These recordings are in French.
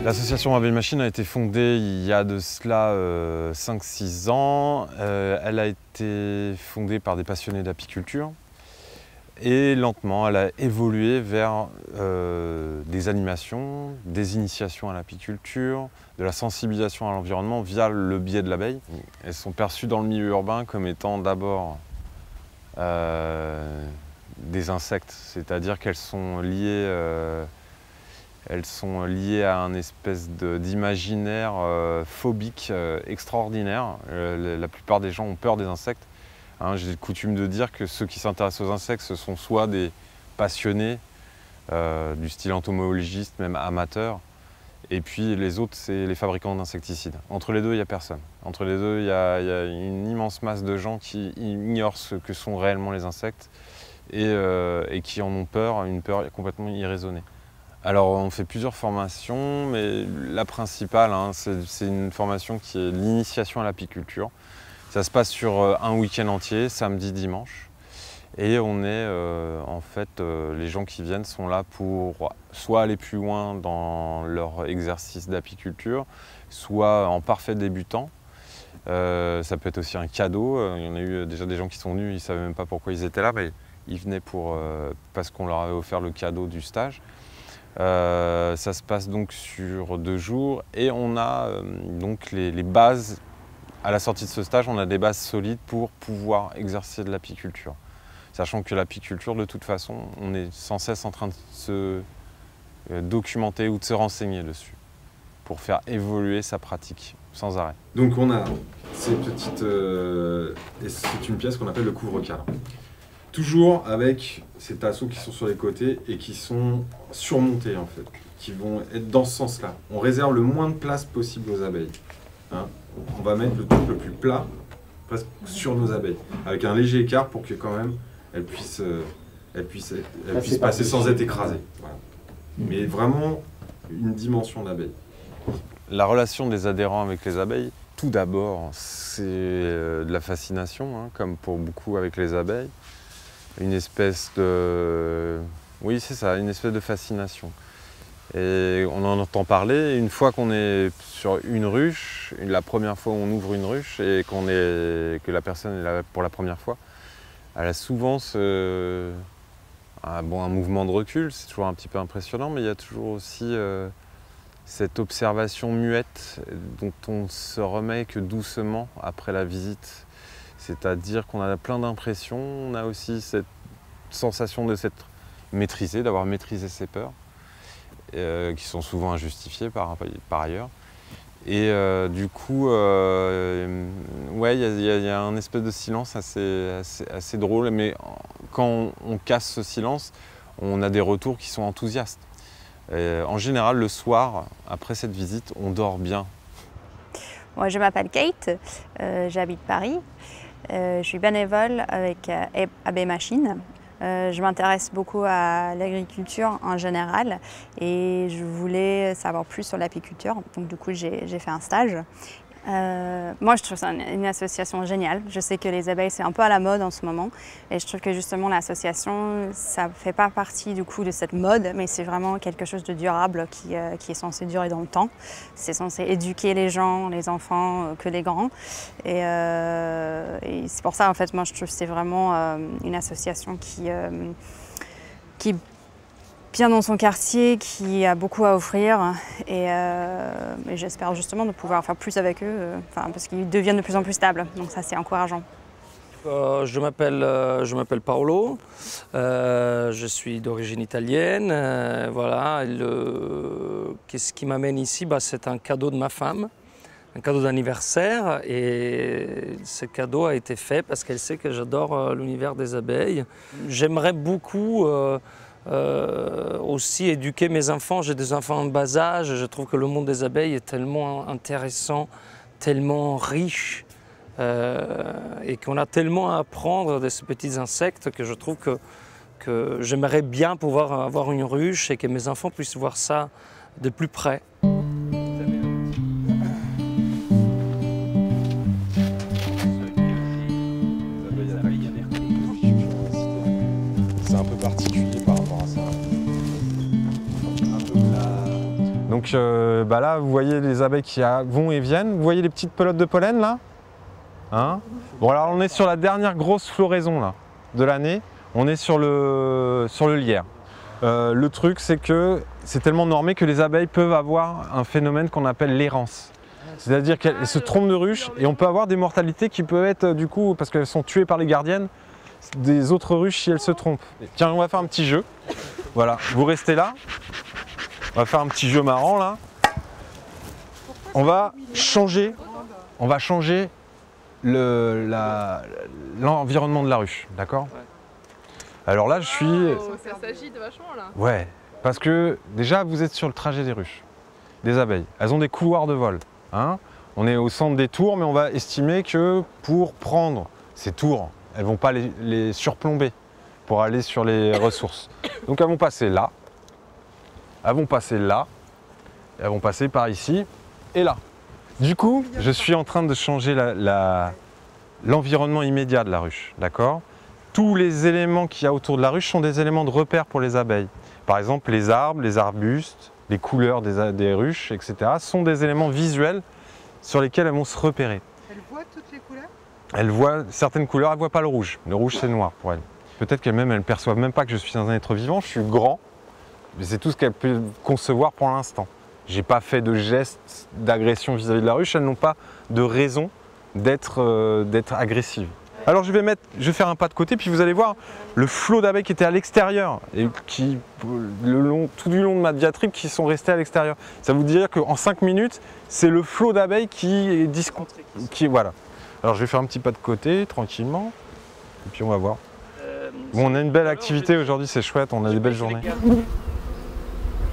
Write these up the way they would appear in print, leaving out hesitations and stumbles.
L'association Abeille Machine a été fondée il y a de cela 5-6 ans. Elle a été fondée par des passionnés d'apiculture et lentement elle a évolué vers des animations, des initiations à l'apiculture, de la sensibilisation à l'environnement via le biais de l'abeille. Elles sont perçues dans le milieu urbain comme étant d'abord des insectes, c'est-à-dire qu'elles sont liées à un espèce d'imaginaire phobique extraordinaire. La plupart des gens ont peur des insectes. Hein, j'ai coutume de dire que ceux qui s'intéressent aux insectes, ce sont soit des passionnés, du style entomologiste, même amateurs, et puis les autres, c'est les fabricants d'insecticides. Entre les deux, il n'y a personne. Entre les deux, il y a une immense masse de gens qui ignorent ce que sont réellement les insectes et qui en ont peur, une peur complètement irraisonnée. Alors on fait plusieurs formations, mais la principale, hein, c'est une formation qui est l'initiation à l'apiculture. Ça se passe sur un week-end entier, samedi, dimanche. Et on est, les gens qui viennent sont là pour soit aller plus loin dans leur exercice d'apiculture, soit en parfait débutant. Ça peut être aussi un cadeau. Il y en a eu déjà des gens qui sont venus, ils ne savaient même pas pourquoi ils étaient là, mais ils venaient parce qu'on leur avait offert le cadeau du stage. Ça se passe donc sur 2 jours et on a donc les bases. À la sortie de ce stage, on a des bases solides pour pouvoir exercer de l'apiculture. Sachant que l'apiculture, de toute façon, on est sans cesse en train de se documenter ou de se renseigner dessus pour faire évoluer sa pratique sans arrêt. Donc on a ces petites... c'est une pièce qu'on appelle le couvre-cadre. Toujours avec ces tasseaux qui sont sur les côtés et qui sont surmontés en fait, qui vont être dans ce sens-là. On réserve le moins de place possible aux abeilles. Hein. On va mettre le truc le plus plat, presque sur nos abeilles, avec un léger écart pour que quand même elles puissent passer sans être écrasées. Voilà. Mais vraiment une dimension d'abeille. La relation des adhérents avec les abeilles, tout d'abord, c'est de la fascination, hein, comme pour beaucoup avec les abeilles. Une espèce de... Oui, c'est ça, une espèce de fascination. Et on en entend parler, une fois qu'on est sur une ruche, la première fois où on ouvre une ruche et que la personne est là pour la première fois, elle a souvent un mouvement de recul, c'est toujours un petit peu impressionnant, mais il y a toujours aussi cette observation muette dont on se remet que doucement après la visite. C'est-à-dire qu'on a plein d'impressions, on a aussi cette sensation de s'être maîtrisé, d'avoir maîtrisé ses peurs, qui sont souvent injustifiées par ailleurs. Et du coup, ouais, il y a un espèce de silence assez drôle, mais quand on casse ce silence, on a des retours qui sont enthousiastes. En général, le soir, après cette visite, on dort bien. Moi, je m'appelle Kate, j'habite Paris. Je suis bénévole avec Abeille Machine. Je m'intéresse beaucoup à l'agriculture en général et je voulais savoir plus sur l'apiculture. Donc du coup, j'ai fait un stage. Moi, je trouve ça une association géniale. Je sais que les abeilles, c'est un peu à la mode en ce moment. Et je trouve que justement, l'association, ça ne fait pas partie du coup de cette mode, mais c'est vraiment quelque chose de durable qui est censé durer dans le temps. C'est censé éduquer les gens, les enfants, que les grands. Et c'est pour ça, en fait, moi, je trouve que c'est vraiment une association qui bien dans son quartier, qui a beaucoup à offrir et j'espère justement de pouvoir faire plus avec eux, parce qu'ils deviennent de plus en plus stables, donc ça c'est encourageant. Je m'appelle Paolo, je suis d'origine italienne. Voilà. Qu'est-ce qui m'amène ici? C'est un cadeau de ma femme, un cadeau d'anniversaire, et ce cadeau a été fait parce qu'elle sait que j'adore l'univers des abeilles. J'aimerais beaucoup aussi éduquer mes enfants. J'ai des enfants en bas âge. Je trouve que le monde des abeilles est tellement intéressant, tellement riche et qu'on a tellement à apprendre de ces petits insectes que je trouve que j'aimerais bien pouvoir avoir une ruche et que mes enfants puissent voir ça de plus près. C'est un peu particulier par rapport à ça. Donc là, vous voyez les abeilles qui vont et viennent. Vous voyez les petites pelotes de pollen là, hein? Bon, alors on est sur la dernière grosse floraison là, de l'année. On est sur le lierre. Le truc, c'est que c'est tellement normé que les abeilles peuvent avoir un phénomène qu'on appelle l'errance. C'est-à-dire qu'elles se trompent de ruche et on peut avoir des mortalités qui peuvent être du coup, parce qu'elles sont tuées par les gardiennes, des autres ruches si elles se trompent. Tiens, on va faire un petit jeu. Voilà, vous restez là. On va faire un petit jeu marrant là. On va changer l'environnement de la ruche, d'accord? Alors là, je suis... Ça s'agite vachement là. Ouais, parce que déjà, vous êtes sur le trajet des ruches, des abeilles. Elles ont des couloirs de vol. Hein, on est au centre des tours, mais on va estimer que pour prendre ces tours, elles ne vont pas les surplomber pour aller sur les ressources. Donc elles vont passer là, elles vont passer là, elles vont passer par ici et là. Du coup, je suis en train de changer l'environnement immédiat de la ruche, d'accord? Tous les éléments qu'il y a autour de la ruche sont des éléments de repère pour les abeilles. Par exemple, les arbres, les arbustes, les couleurs des ruches, etc. sont des éléments visuels sur lesquels elles vont se repérer. Elle voit toutes les couleurs? Elle voit certaines couleurs, elle ne voit pas le rouge. Le rouge, c'est noir pour elle. Peut-être qu'elle-même, elle ne perçoit même pas que je suis un être vivant, je suis grand, mais c'est tout ce qu'elle peut concevoir pour l'instant. Je n'ai pas fait de gestes d'agression vis-à-vis de la ruche, elles n'ont pas de raison d'être agressives. Alors je vais faire un pas de côté, puis vous allez voir le flot d'abeilles qui était à l'extérieur et qui, tout du long de ma diatribe, qui sont restés à l'extérieur. Ça veut dire qu'en 5 minutes, c'est le flot d'abeilles qui voilà. Alors je vais faire un petit pas de côté, tranquillement, et puis on va voir. Bon, on a une belle activité aujourd'hui, c'est chouette, on a des belles journées.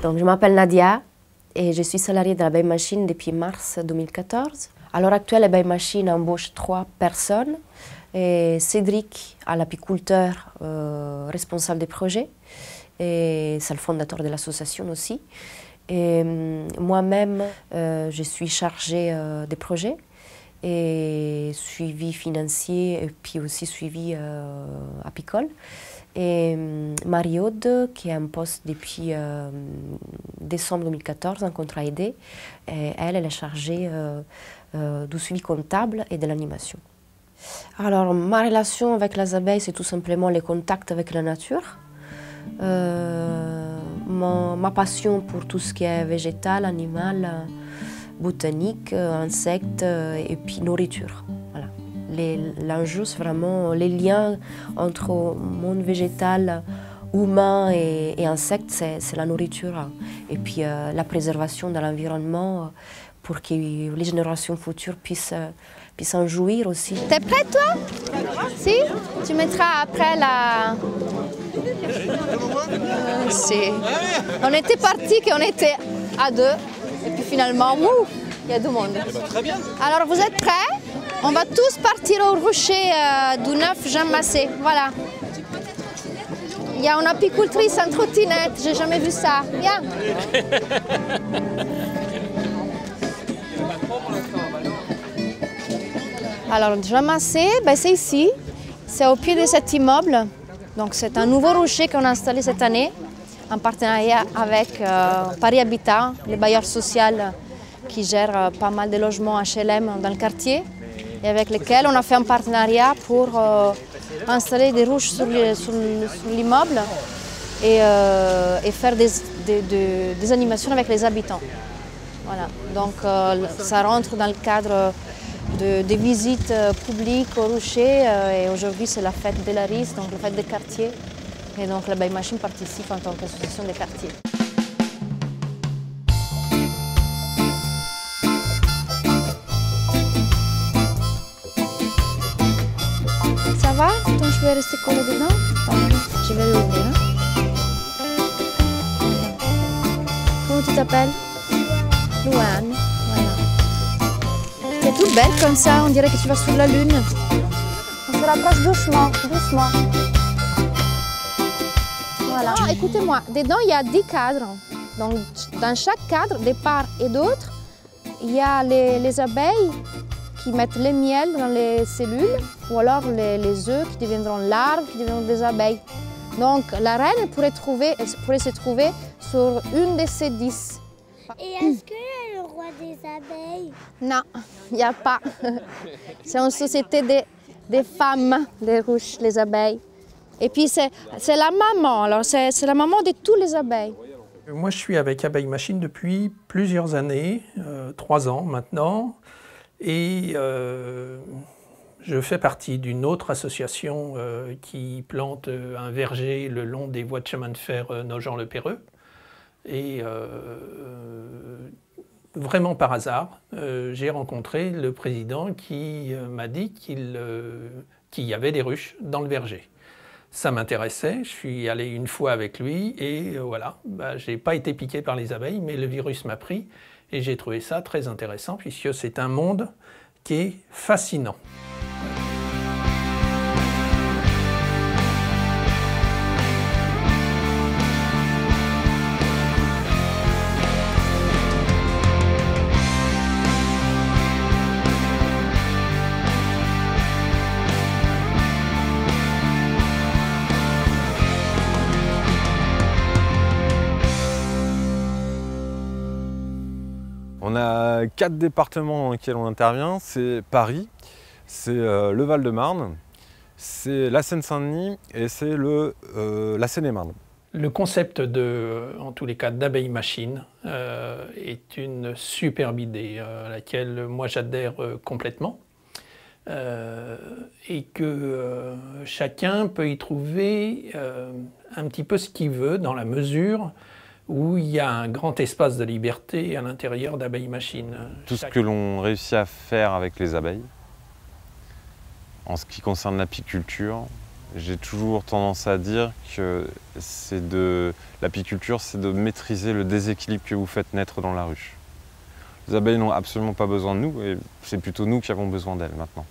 Donc je m'appelle Nadia et je suis salariée de la Bay Machine depuis mars 2014. À l'heure actuelle, la Bay Machine embauche 3 personnes. Et Cédric, l'apiculteur responsable des projets, et c'est le fondateur de l'association aussi. Et moi-même, je suis chargée des projets et suivi financier et puis aussi suivi apicole. Et Marie-Aude, qui a un poste depuis décembre 2014, un contrat aidé, et elle est chargée du suivi comptable et de l'animation. Alors, ma relation avec les abeilles, c'est tout simplement les contacts avec la nature. Ma passion pour tout ce qui est végétal, animal, botanique, insectes et puis nourriture. Voilà. L'enjeu, c'est vraiment les liens entre monde végétal, humain et insectes, c'est la nourriture. Et puis la préservation de l'environnement pour que les générations futures puissent en jouir aussi. T'es prête toi? Si? Tu mettras après la... On était partis qu'on était à 2 et puis finalement, il y a du monde. Très bien. Alors vous êtes prêts? On va tous partir au rocher du 9 Jean Massé. Voilà. Il y a une apicultrice en trottinette, j'ai jamais vu ça. Viens. Alors, Jean Massé, c'est ici, c'est au pied de cet immeuble. Donc, c'est un nouveau rocher qu'on a installé cette année en partenariat avec Paris Habitat, le bailleur social qui gère pas mal de logements HLM dans le quartier et avec lesquels on a fait un partenariat pour installer des ruches sur l'immeuble et faire des animations avec les habitants. Voilà. Donc, ça rentre dans le cadre des visites publiques au rocher et aujourd'hui c'est la fête de l'Aris, donc la fête des quartiers. Et donc la Bay Machine participe en tant qu'association des quartiers. Ça va? Ton cheveu est resté collé dedans? Je vais l'ouvrir. Comment tu t'appelles? Louane. Tu es toute belle comme ça, on dirait que tu vas sur la lune. On se rapproche doucement, doucement. Voilà. Écoutez-moi, dedans il y a 10 cadres. Donc dans chaque cadre, de part et d'autre, il y a les abeilles qui mettent le miel dans les cellules ou alors les œufs qui deviendront larves, qui deviendront des abeilles. Donc la reine pourrait se trouver sur une de ces 10. Et est-ce qu'il y a le roi des abeilles? Non, il n'y a pas. C'est une société des femmes, les ruches, les abeilles. Et puis c'est la maman, alors c'est la maman de tous les abeilles. Moi, je suis avec Abeille Machine depuis plusieurs années, 3 ans maintenant. Et je fais partie d'une autre association qui plante un verger le long des voies de chemin de fer Nogent-le-Péreux. Et vraiment par hasard, j'ai rencontré le président qui m'a dit qu'il y avait des ruches dans le verger. Ça m'intéressait, je suis allé une fois avec lui et voilà, je n'ai pas été piqué par les abeilles, mais le virus m'a pris et j'ai trouvé ça très intéressant puisque c'est un monde qui est fascinant. On a 4 départements dans lesquels on intervient, c'est Paris, c'est le Val-de-Marne, c'est la Seine-Saint-Denis et c'est la Seine-et-Marne. Le concept en tous les cas, d'Abeille Machine est une superbe idée à laquelle moi j'adhère complètement et que chacun peut y trouver un petit peu ce qu'il veut dans la mesure où il y a un grand espace de liberté à l'intérieur d'Abeille Machine. Tout ce que l'on réussit à faire avec les abeilles, en ce qui concerne l'apiculture, j'ai toujours tendance à dire que l'apiculture, c'est de maîtriser le déséquilibre que vous faites naître dans la ruche. Les abeilles n'ont absolument pas besoin de nous, et c'est plutôt nous qui avons besoin d'elles maintenant.